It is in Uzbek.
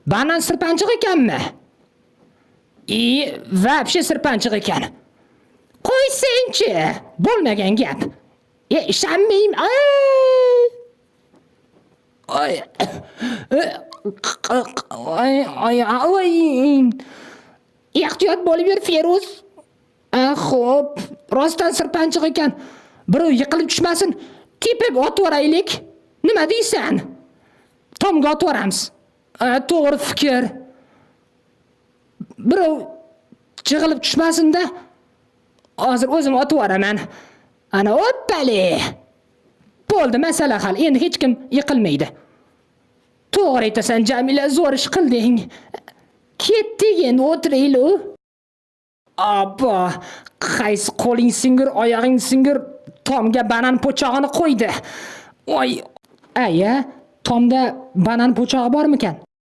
Banan sirpanchiq ekanmi? Vapshe sirpanchiq ekan. Qo'ysenchi, bo'lmagan gap. Ishonmayman. Oy. Ehtiyot bo'lib yur, Feruz. Xo'p, rostdan sirpanchiq ekan. Birov yiqilib tushmasin, tepaga otib oraylik. Nima deysan? Tomga otib oramiz. To'g'ri fikr. Birov jig'ilib tushmasin-da. Hozir o'zim otib oraman. Ana oppali. Bo'ldi, masala hal. Endi hech kim yiqilmaydi. To'g'ri aytasan, Jamila, zo'r ish qilding. Ketdik, endi o'tiraylik. Appa, qaysi qo'ling singir, oyog'ing singir, Tomga banan po'chog'ini qo'ydi. Aya, Tomda banan po'chog'i bormikan?